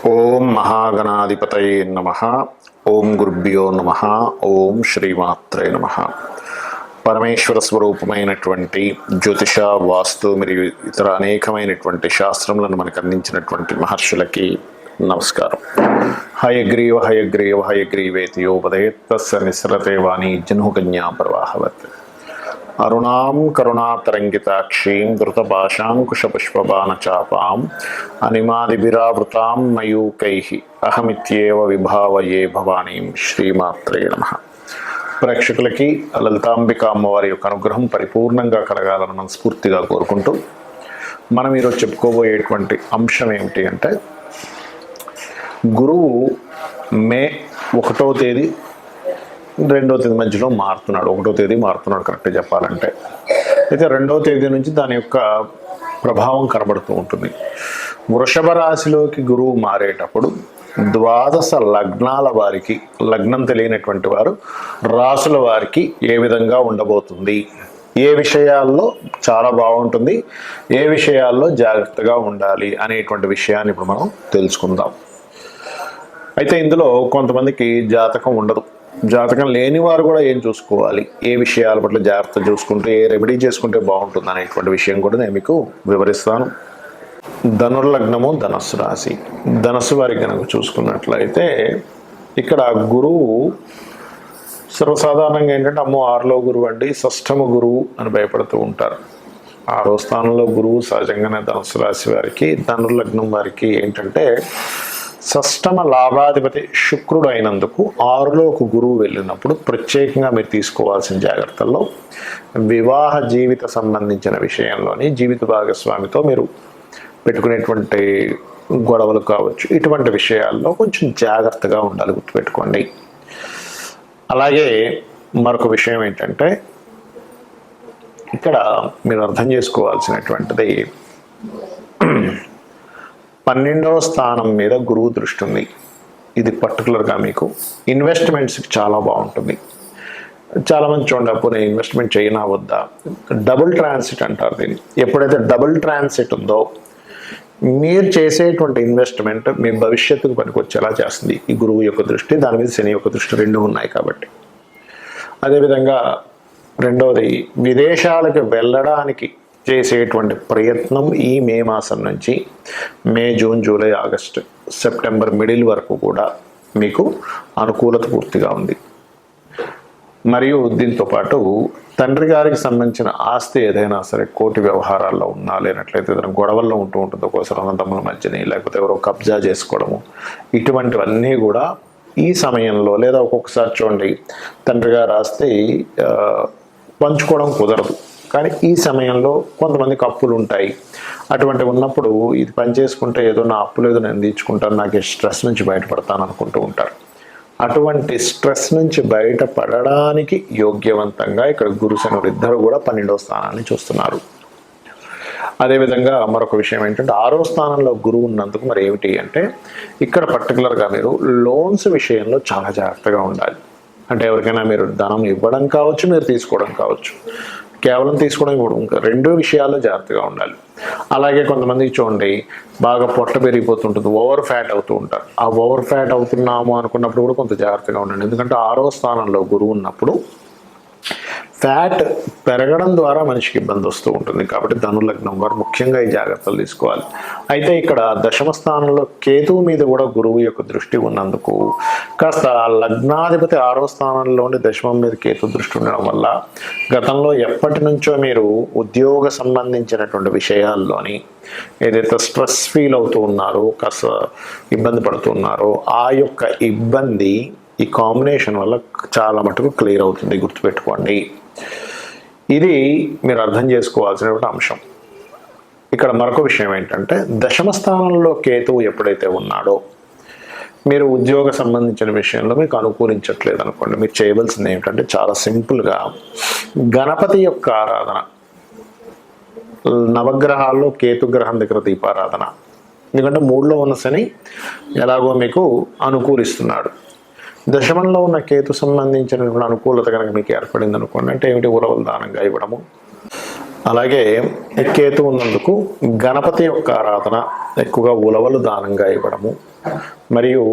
ఓం మహాగణాధిపతయే నమః. ఓం గురుభ్యో నమః. ఓం శ్రీమాత్రే నమః. పరమేశ్వర స్వరూపమైనటువంటి జ్యోతిష, వాస్తు మరియు ఇతర అనేకమైనటువంటి శాస్త్రములను మనకు అందించినటువంటి మహర్షులకి నమస్కారం. హయగ్రీవ హయగ్రీవ హయగ్రీవేతి యోపదేత్ తస్య నిస్సరతే వాణి జన్హుకన్యా ప్రవాహవత్. అరుణాం కరుణాతరంగితాక్షీం ధృతపాశాంకుశపుష్పబాణచాపాం అనిమాదిభిరావృతాం మయూకైః అహమిత్యేవ విభావయే భవానీం. శ్రీమాత్రే నమః. ప్రేక్షకులకి లలితాంబిక అమ్మవారి యొక్క అనుగ్రహం పరిపూర్ణంగా కలగాలని మనస్ఫూర్తిగా కోరుకుంటూ మనం ఈరోజు చెప్పుకోబోయేటువంటి అంశం ఏమిటి అంటే, గురువు మే 1వ తేదీ 2వ తేదీ మధ్యలో మారుతున్నాడు. 1వ తేదీ మారుతున్నాడు కరెక్ట్గా చెప్పాలంటే. అయితే 2వ తేదీ నుంచి దాని యొక్క ప్రభావం కనబడుతూ ఉంటుంది. వృషభ రాశిలోకి గురువు మారేటప్పుడు ద్వాదశ లగ్నాల వారికి, లగ్నం తెలియనటువంటి వారు రాసుల వారికి ఏ విధంగా ఉండబోతుంది, ఏ విషయాల్లో చాలా బాగుంటుంది, ఏ విషయాల్లో జాగ్రత్తగా ఉండాలి అనేటువంటి విషయాన్ని ఇప్పుడు మనం తెలుసుకుందాం. అయితే ఇందులో కొంతమందికి జాతకం ఉండదు. జాతకం లేని వారు కూడా ఏం చూసుకోవాలి, ఏ విషయాల పట్ల జాగ్రత్త చూసుకుంటే, ఏ రెమెడీ చేసుకుంటే బాగుంటుంది అనేటువంటి విషయం కూడా నేను మీకు వివరిస్తాను. ధనుర్లగ్నము, ధనస్సు రాశి. ధనస్సు వారికి కనుక చూసుకున్నట్లయితే ఇక్కడ గురువు సర్వసాధారణంగా ఏంటంటే, అమ్మో 6లో గురువు అండి, షష్ఠమ గురువు అని భయపడుతూ ఉంటారు. 6వ స్థానంలో గురువు సహజంగానే ధనస్సు రాశి వారికి, ధనుర్లగ్నం వారికి ఏంటంటే షష్టమ లాభాధిపతి శుక్రుడు అయినందుకు 6లోకి గురువు వెళ్ళినప్పుడు ప్రత్యేకంగా మీరు తీసుకోవాల్సిన జాగ్రత్తల్లో వివాహ జీవిత సంబంధించిన విషయంలోని జీవిత భాగస్వామితో మీరు పెట్టుకునేటువంటి గొడవలు కావచ్చు, ఇటువంటి విషయాల్లో కొంచెం జాగ్రత్తగా ఉండాలి, గుర్తుపెట్టుకోండి. అలాగే మరొక విషయం ఏంటంటే, ఇక్కడ మీరు అర్థం చేసుకోవాల్సినటువంటిది 12వ స్థానం మీద గురువు దృష్టి ఉంది. ఇది పర్టికులర్గా మీకు ఇన్వెస్ట్మెంట్స్కి చాలా బాగుంటుంది. చాలామంది చూడండి, అప్పుడు నేను ఇన్వెస్ట్మెంట్ చేయనా వద్దా, డబుల్ ట్రాన్సిట్ అంటారు దీన్ని. ఎప్పుడైతే డబుల్ ట్రాన్సిట్ ఉందో మీరు చేసేటువంటి ఇన్వెస్ట్మెంట్ మీ భవిష్యత్తుకు పనికొచ్చేలా చేస్తుంది ఈ గురువు యొక్క దృష్టి. దాని మీద శని యొక్క దృష్టి, రెండు ఉన్నాయి కాబట్టి. అదేవిధంగా రెండవది, విదేశాలకు వెళ్ళడానికి చేసేటువంటి ప్రయత్నం ఈ మే మాసం నుంచి May, June, July, August, September middle వరకు కూడా మీకు అనుకూలత పూర్తిగా ఉంది. మరియు దీంతో పాటు తండ్రి గారికి సంబంధించిన ఆస్తి ఏదైనా సరే కోర్టు వ్యవహారాల్లో ఉన్నా, లేనట్లయితే ఏదైనా గొడవల్లో ఉంటూ ఉంటుంది, ఒక్కోసారి అన్నదమ్ముల మధ్యని, లేకపోతే ఎవరో కబ్జా చేసుకోవడము, ఇటువంటివన్నీ కూడా ఈ సమయంలో, లేదా ఒక్కొక్కసారి చూడండి తండ్రి గారి ఆస్తి పంచుకోవడం కుదరదు, కానీ ఈ సమయంలో కొంతమందికి అప్పులు ఉంటాయి. అటువంటివి ఉన్నప్పుడు ఇది పని చేసుకుంటే ఏదో నా అప్పులు ఏదో నేను తీర్చుకుంటాను, నాకు స్ట్రెస్ నుంచి బయటపడతాను అనుకుంటూ ఉంటారు. అటువంటి స్ట్రెస్ నుంచి బయటపడడానికి యోగ్యవంతంగా ఇక్కడ గురు శనులు ఇద్దరు కూడా 12వ స్థానాన్ని చూస్తున్నారు. అదేవిధంగా మరొక విషయం ఏంటంటే, 6వ స్థానంలో గురువు ఉన్నందుకు మరి ఏమిటి అంటే, ఇక్కడ పర్టికులర్గా మీరు లోన్స్ విషయంలో చాలా జాగ్రత్తగా ఉండాలి. అంటే ఎవరికైనా మీరు ధనం ఇవ్వడం కావచ్చు, మీరు తీసుకోవడం కావచ్చు, కేవలం తీసుకోవడం ఇవ్వడం, ఇంకా రెండు విషయాల్లో జాగ్రత్తగా ఉండాలి. అలాగే కొంతమందికి చూడండి బాగా పొట్ట పెరిగిపోతుంటుంది, ఓవర్ ఫ్యాట్ అవుతూ ఉంటారు. ఆ ఓవర్ ఫ్యాట్ అవుతున్నాము అనుకున్నప్పుడు కూడా కొంత జాగ్రత్తగా ఉండండి. ఎందుకంటే 6వ స్థానంలో గురువు ఉన్నప్పుడు ఫ్యాట్ పెరగడం ద్వారా మనిషికి ఇబ్బంది వస్తూ ఉంటుంది. కాబట్టి ధనుర్లగ్నం వారు ముఖ్యంగా ఈ జాగ్రత్తలు తీసుకోవాలి. అయితే ఇక్కడ దశమ స్థానంలో కేతువు మీద కూడా గురువు యొక్క దృష్టి ఉన్నందుకు కాస్త లగ్నాధిపతి 6వ స్థానంలోని దశమం మీద కేతు దృష్టి ఉండడం వల్ల గతంలో ఎప్పటి నుంచో మీరు ఉద్యోగ సంబంధించినటువంటి విషయాల్లోని ఏదైతే స్ట్రెస్ ఫీల్ అవుతూ ఉన్నారో, కాస్త ఇబ్బంది పడుతున్నారో, ఆ యొక్క ఇబ్బంది ఈ కాంబినేషన్ వల్ల చాలా మటుకు క్లియర్ అవుతుంది, గుర్తుపెట్టుకోండి. ఇది మీరు అర్థం చేసుకోవాల్సినటువంటి అంశం. ఇక్కడ మరొక విషయం ఏంటంటే, దశమ స్థానంలో కేతువు ఎప్పుడైతే ఉన్నాడో మీరు ఉద్యోగ సంబంధించిన విషయంలో మీకు అనుకూలించట్లేదు అనుకోండి, మీరు చేయవలసింది ఏమిటంటే చాలా సింపుల్గా గణపతి యొక్క ఆరాధన, నవగ్రహాల్లో కేతుగ్రహం దగ్గర దీపారాధన. ఎందుకంటే 3లో ఉన్న శని ఎలాగో మీకు అనుకూలిస్తున్నాడు. దశమంలో ఉన్న కేతు సంబంధించినటువంటి అనుకూలత కనుక మీకు ఏర్పడింది అనుకోండి, అంటే ఏమిటి, ఉలవలు దానంగా ఇవ్వడము, అలాగే కేతు ఉన్నందుకు గణపతి యొక్క ఆరాధన ఎక్కువగా ఉలవలు దానంగా ఇవ్వడము, మరియు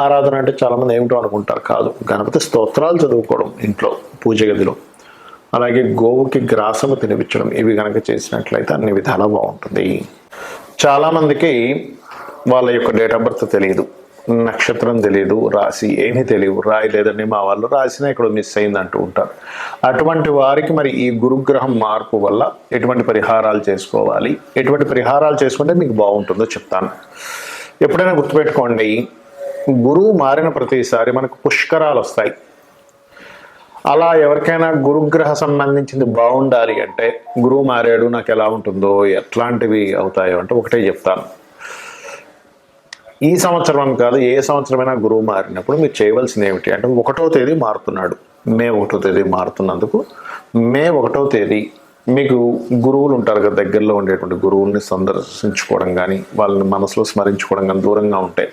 ఆరాధన అంటే చాలామంది ఏమిటో అనుకుంటారు, కాదు, గణపతి స్తోత్రాలు చదువుకోవడం ఇంట్లో పూజ గదిలో, అలాగే గోవుకి గ్రాసము తినిపించడం, ఇవి కనుక చేసినట్లయితే అన్ని విధాలా బాగుంటుంది. చాలామందికి వాళ్ళ యొక్క డేట్ ఆఫ్ బర్త్ తెలియదు, నక్షత్రం తెలియదు, రాశి ఏమీ తెలియదు, రాయలేదండి మా వాళ్ళు, రాసినా ఇక్కడ మిస్ అయింది అంటూ ఉంటారు. అటువంటి వారికి మరి ఈ గురుగ్రహం మార్పు వల్ల ఎటువంటి పరిహారాలు చేసుకోవాలి, ఎటువంటి పరిహారాలు చేసుకుంటే మీకు బాగుంటుందో చెప్తాను. ఎప్పుడైనా గుర్తుపెట్టుకోండి, గురువు మారిన ప్రతిసారి మనకు పుష్కరాలు వస్తాయి. అలా ఎవరికైనా గురుగ్రహ సంబంధించింది బాగుండాలి అంటే, గురువు మారాడు నాకు ఎలా ఉంటుందో, ఎట్లాంటివి అవుతాయో అంటే ఒకటే చెప్తాను. ఈ సంవత్సరం అని కాదు, ఏ సంవత్సరమైనా గురువు మారినప్పుడు మీరు చేయవలసింది ఏమిటి అంటే, 1వ తేదీ మారుతున్నాడు, మే 1వ తేదీ మారుతున్నందుకు మే 1వ తేదీ మీకు గురువులు ఉంటారు కదా, దగ్గరలో ఉండేటువంటి గురువుల్ని సందర్శించుకోవడం కానీ, వాళ్ళని మనసులో స్మరించుకోవడం కానీ, దూరంగా ఉంటే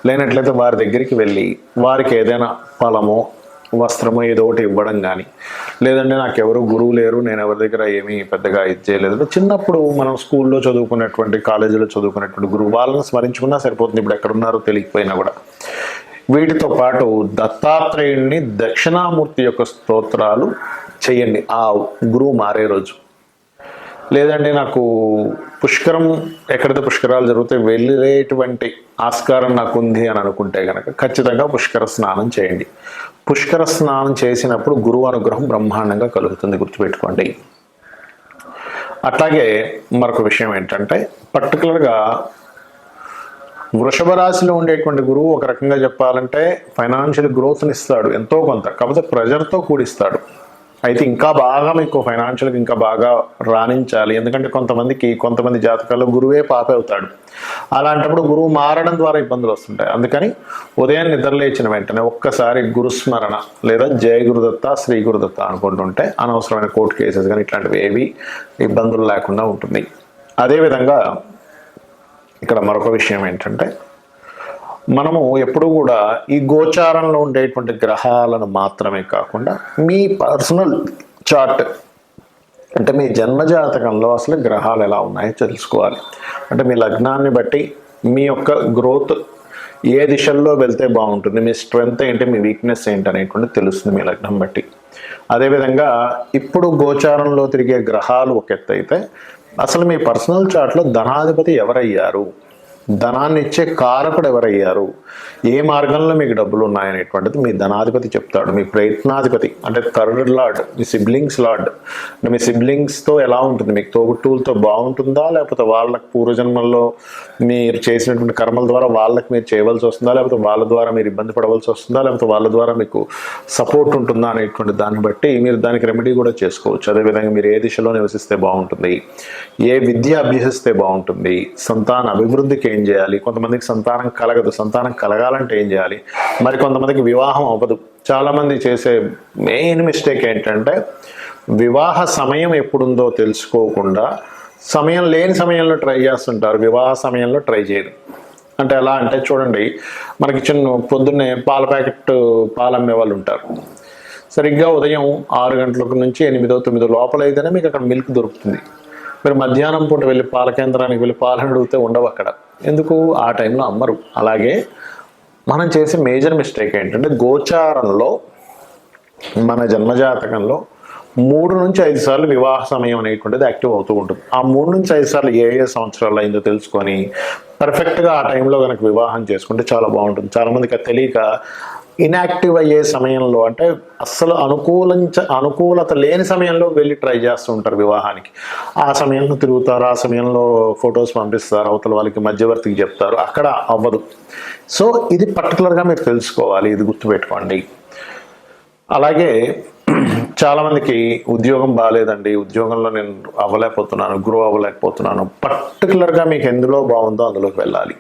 లేనట్లయితే వారి దగ్గరికి వెళ్ళి వారికి ఏదైనా ఫలమో వస్త్రమో ఏదో ఒకటి ఇవ్వడం కానీ, లేదంటే నాకు ఎవరు గురువు లేరు, నేను ఎవరి దగ్గర ఏమీ పెద్దగా ఇది చేయలేదు, చిన్నప్పుడు మనం స్కూల్లో చదువుకున్నటువంటి, కాలేజీలో చదువుకున్నటువంటి గురువు వాళ్ళని స్మరించుకున్నా సరిపోతుంది. ఇప్పుడు ఎక్కడున్నారో తెలియకపోయినా కూడా వీటితో పాటు దత్తాత్రేయుడిని, దక్షిణామూర్తి యొక్క స్తోత్రాలు చేయండి ఆ గురువు మారే రోజు. లేదంటే నాకు పుష్కరం, ఎక్కడైతే పుష్కరాలు జరిగితే వెళ్ళేటువంటి ఆస్కారం నాకు ఉంది అని అనుకుంటే కనుక ఖచ్చితంగా పుష్కర స్నానం చేయండి. పుష్కర స్నానం చేసినప్పుడు గురువు అనుగ్రహం బ్రహ్మాండంగా కలుగుతుంది, గుర్తుపెట్టుకోండి. అట్లాగే మరొక విషయం ఏంటంటే, పర్టికులర్గా వృషభ రాశిలో ఉండేటువంటి గురువు ఒక రకంగా చెప్పాలంటే ఫైనాన్షియల్ గ్రోత్ని ఇస్తాడు ఎంతో కొంత, కాకపోతే ప్రెజర్తో కూడిస్తాడు. అయితే ఇంకా బాగా మీకు ఫైనాన్షియల్గా ఇంకా బాగా రాణించాలి, ఎందుకంటే కొంతమంది జాతకాల్లో గురువే పాప అవుతాడు. అలాంటప్పుడు గురువు మారడం ద్వారా ఇబ్బందులు వస్తుంటాయి. అందుకని ఉదయం నిద్రలేచిన వెంటనే ఒక్కసారి గురుస్మరణ లేదా జయ గురుదత్త, శ్రీ గురుదత్త అనుకుంటుంటే అనవసరమైన కోర్టు కేసెస్ కానీ ఇట్లాంటివి ఏవి ఇబ్బందులు లేకుండా ఉంటుంది. అదేవిధంగా ఇక్కడ మరొక విషయం ఏంటంటే, మనము ఎప్పుడు కూడా ఈ గోచారంలో ఉండేటువంటి గ్రహాలను మాత్రమే కాకుండా మీ పర్సనల్ చార్ట్ అంటే మీ జన్మజాతకంలో అసలు గ్రహాలు ఎలా ఉన్నాయో తెలుసుకోవాలి. అంటే మీ లగ్నాన్ని బట్టి మీ యొక్క గ్రోత్ ఏ దిశల్లో వెళ్తే బాగుంటుంది, మీ స్ట్రెంగ్త్ ఏంటి, మీ వీక్నెస్ ఏంటి అనేటువంటి తెలుస్తుంది మీ లగ్నం బట్టి. అదేవిధంగా ఇప్పుడు గోచారంలో తిరిగే గ్రహాలు ఒక ఎత్తు అయితే, అసలు మీ పర్సనల్ చార్ట్లో ధనాధిపతి ఎవరయ్యారు, ధనాన్ని ఇచ్చే కారకుడు ఎవరయ్యారు, ఏ మార్గంలో మీకు డబ్బులు ఉన్నాయనేటువంటిది మీ ధనాధిపతి చెప్తాడు. మీ ప్రయత్నాధిపతి అంటే థర్డ్ లార్డ్, మీ సిబ్లింగ్స్ లార్డ్, అంటే మీ సిబ్లింగ్స్తో ఎలా ఉంటుంది, మీకు తోబుట్టువులతో బాగుంటుందా, లేకపోతే వాళ్ళకి పూర్వజన్మల్లో మీరు చేసినటువంటి కర్మల ద్వారా వాళ్ళకి మీరు చేయవలసి వస్తుందా, లేకపోతే వాళ్ళ ద్వారా మీరు ఇబ్బంది పడవలసి వస్తుందా, లేకపోతే వాళ్ళ ద్వారా మీకు సపోర్ట్ ఉంటుందా అనేటువంటి దాన్ని బట్టి మీరు దానికి రెమెడీ కూడా చేసుకోవచ్చు. అదేవిధంగా మీరు ఏ దిశలో నివసిస్తే బాగుంటుంది, ఏ విద్య అభ్యసిస్తే బాగుంటుంది, సంతాన అభివృద్ధికి ఏం చేయాలి, కొంతమందికి సంతానం కలగదు, సంతానం కలగాలంటే ఏం చేయాలి, మరి కొంతమందికి వివాహం అవ్వదు. చాలామంది చేసే మెయిన్ మిస్టేక్ ఏంటంటే, వివాహ సమయం ఎప్పుడుందో తెలుసుకోకుండా సమయం లేని సమయంలో ట్రై చేస్తుంటారు, వివాహ సమయంలో ట్రై చేయరు. అంటే ఎలా అంటే చూడండి, మనకి పొద్దున్నే పాల ప్యాకెట్ పాలు అమ్మే వాళ్ళు ఉంటారు. సరిగ్గా ఉదయం 6 గంటల నుంచి 8, 9 లోపల అయితేనే మీకు అక్కడ మిల్క్ దొరుకుతుంది. మీరు మధ్యాహ్నం పూట వెళ్ళి పాల కేంద్రానికి వెళ్ళి పాలను అడిగితే ఉండవు అక్కడ, ఎందుకు ఆ టైంలో అమ్మరు. అలాగే మనం చేసే మేజర్ మిస్టేక్ ఏంటంటే, గోచారంలో మన జన్మజాతకంలో 3 నుంచి 5 సార్లు వివాహ సమయం అనేటువంటిది యాక్టివ్ అవుతూ ఉంటుంది. ఆ 3 నుంచి 5 సార్లు ఏ సంవత్సరాలు అయిందో తెలుసుకొని పర్ఫెక్ట్గా ఆ టైంలో కనుక వివాహం చేసుకుంటే చాలా బాగుంటుంది. చాలామందికి అది తెలియక ఇన్యాక్టివ్ అయ్యే సమయంలో, అంటే అస్సలు అనుకూలత లేని సమయంలో వెళ్ళి ట్రై చేస్తూ ఉంటారు వివాహానికి. ఆ సమయంలో తిరుగుతారు, ఆ సమయంలో ఫొటోస్ పంపిస్తారు, అవతల వాళ్ళకి మధ్యవర్తికి చెప్తారు, అక్కడ అవ్వదు. సో ఇది పర్టికులర్గా మీరు తెలుసుకోవాలి, ఇది గుర్తుపెట్టుకోండి. అలాగే చాలామందికి ఉద్యోగం బాగాలేదండి, ఉద్యోగంలో నేను గ్రో అవ్వలేకపోతున్నాను, పర్టికులర్గా మీకు ఎందులో బాగుందో అందులోకి వెళ్ళాలి.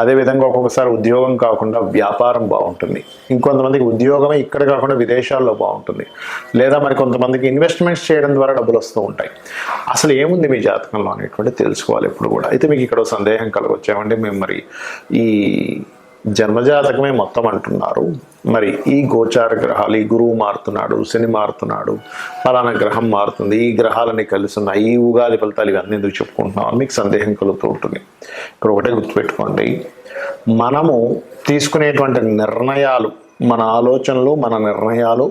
అదేవిధంగా ఒక్కొక్కసారి ఉద్యోగం కాకుండా వ్యాపారం బాగుంటుంది, ఇంకొంతమందికి ఉద్యోగమే ఇక్కడ కాకుండా విదేశాల్లో బాగుంటుంది, లేదా మరి కొంతమందికి ఇన్వెస్ట్మెంట్స్ చేయడం ద్వారా డబ్బులు వస్తూ ఉంటాయి. అసలు ఏముంది మీ జాతకంలో అనేటువంటి తెలుసుకోవాలి ఎప్పుడు కూడా. అయితే మీకు ఇక్కడ సందేహం కలగొచ్చామండి, మేము మరి ఈ జన్మజాతకమే మొత్తం అంటున్నారు. మరి ఈ గోచార గ్రహాలు, ఈ గురువు మారుతున్నాడు, శని మారుతున్నాడు, ఫలానా గ్రహం మారుతుంది, ఈ గ్రహాలని కలుస్తున్నాయి, ఈ ఉగాది ఫలితాలు ఇవన్నీ ఎందుకు చెప్పుకుంటున్నాం అని మీకు సందేహం కలుగుతూ ఉంటుంది. ఇక్కడ ఒకటే గుర్తుపెట్టుకోండి, మనము తీసుకునేటువంటి నిర్ణయాలు, మన ఆలోచనలు, మన నిర్ణయాలు,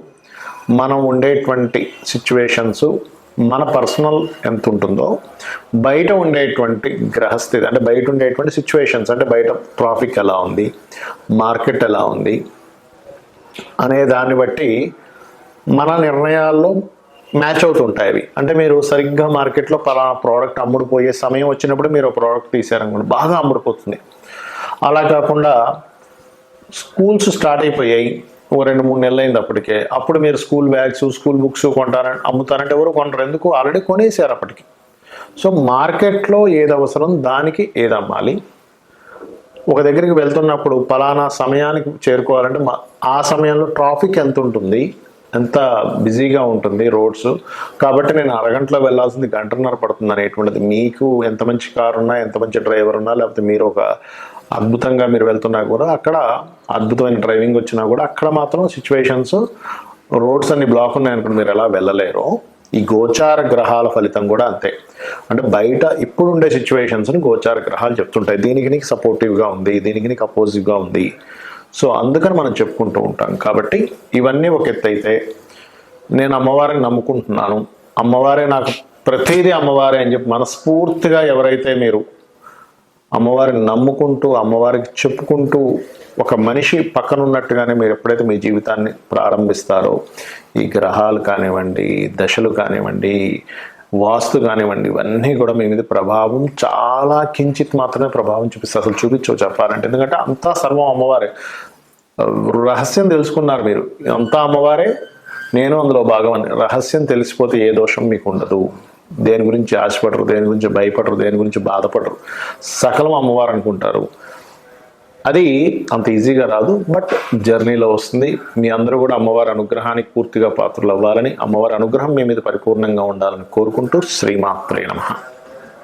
మనం ఉండేటువంటి సిచ్యువేషన్స్, మన పర్సనల్ ఎంత ఉంటుందో, బయట ఉండేటువంటి గ్రహస్థితి అంటే బయట ఉండేటువంటి సిచ్యువేషన్స్ అంటే బయట ట్రాఫిక్ ఎలా ఉంది, మార్కెట్ ఎలా ఉంది అనే దాన్ని బట్టి మన నిర్ణయాల్లో మ్యాచ్ అవుతుంటాయి అవి. అంటే మీరు సరిగ్గా మార్కెట్లో పలానా ప్రోడక్ట్ అమ్ముడుపోయే సమయం వచ్చినప్పుడు మీరు ప్రోడక్ట్ తీసారనుకోండి, బాగా అమ్ముడుపోతుంది. అలా కాకుండా స్కూల్స్ స్టార్ట్ అయిపోయాయి, ఓ 2-3 నెలలు అయింది అప్పటికే, అప్పుడు మీరు స్కూల్ బ్యాగ్స్, స్కూల్ బుక్స్ అమ్ముతారంటే ఎవరు కొనరు, ఎందుకు ఆల్రెడీ కొనేసారు అప్పటికి. సో మార్కెట్లో ఏది అవసరం దానికి ఏది అమ్మాలి. ఒక దగ్గరికి వెళ్తున్నప్పుడు పలానా సమయానికి చేరుకోవాలంటే ఆ సమయంలో ట్రాఫిక్ ఎంత ఉంటుంది, ఎంత బిజీగా ఉంటుంది రోడ్స్, కాబట్టి నేను అరగంటలో వెళ్ళాల్సింది గంటన్నర పడుతుంది అనేటువంటిది. మీకు ఎంత మంచి కారు ఉన్నా, ఎంత మంచి డ్రైవర్ ఉన్నా, లేకపోతే మీరు ఒక అద్భుతంగా మీరు వెళ్తున్నా కూడా, అక్కడ అద్భుతమైన డ్రైవింగ్ వచ్చినా కూడా అక్కడ మాత్రం సిచ్యువేషన్స్, రోడ్స్ అన్ని బ్లాక్ ఉన్నాయనుకోండి, మీరు ఎలా వెళ్ళలేరో ఈ గోచార గ్రహాల ఫలితం కూడా అంతే. అంటే బయట ఇప్పుడు ఉండే సిచ్యువేషన్స్ని గోచార గ్రహాలు చెప్తుంటాయి, దీనికి నీకు సపోర్టివ్గా ఉంది, దీనికి నీకు అపోజివ్గా ఉంది. సో అందుకని మనం చెప్పుకుంటూ ఉంటాం. కాబట్టి ఇవన్నీ ఒక ఎత్తు అయితే, నేను అమ్మవారిని నమ్ముకుంటున్నాను, అమ్మవారే నాకు ప్రతిదీ అమ్మవారే అని చెప్పి మనస్ఫూర్తిగా ఎవరైతే మీరు అమ్మవారిని నమ్ముకుంటూ, అమ్మవారికి చెప్పుకుంటూ, ఒక మనిషి పక్కన ఉన్నట్టుగానే మీరు ఎప్పుడైతే మీ జీవితాన్ని ప్రారంభిస్తారో, ఈ గ్రహాలు కానివ్వండి, దశలు కానివ్వండి, వాస్తు కానివ్వండి, ఇవన్నీ కూడా మీ మీద ప్రభావం చాలా కించిత్ మాత్రమే ప్రభావం చూపిస్తారు. అసలు చూపించవు చెప్పాలంటే, ఎందుకంటే అంతా సర్వం అమ్మవారే. రహస్యం తెలుసుకున్నారు మీరు, అంతా అమ్మవారే, నేను అందులో భాగం అని రహస్యం తెలిసిపోతే ఏ దోషం మీకు ఉండదు. దేని గురించి ఆశపడరు, దేని గురించి భయపడరు, దేని గురించి బాధపడరు, సకలం అమ్మవారు అనుకుంటారు. అది అంత ఈజీగా రాదు, బట్ జర్నీలో వస్తుంది. మీ అందరూ కూడా అమ్మవారి అనుగ్రహానికి పూర్తిగా పాత్రలు అవ్వాలని, అమ్మవారి అనుగ్రహం మీ మీద పరిపూర్ణంగా ఉండాలని కోరుకుంటూ శ్రీమాత్రే నమః.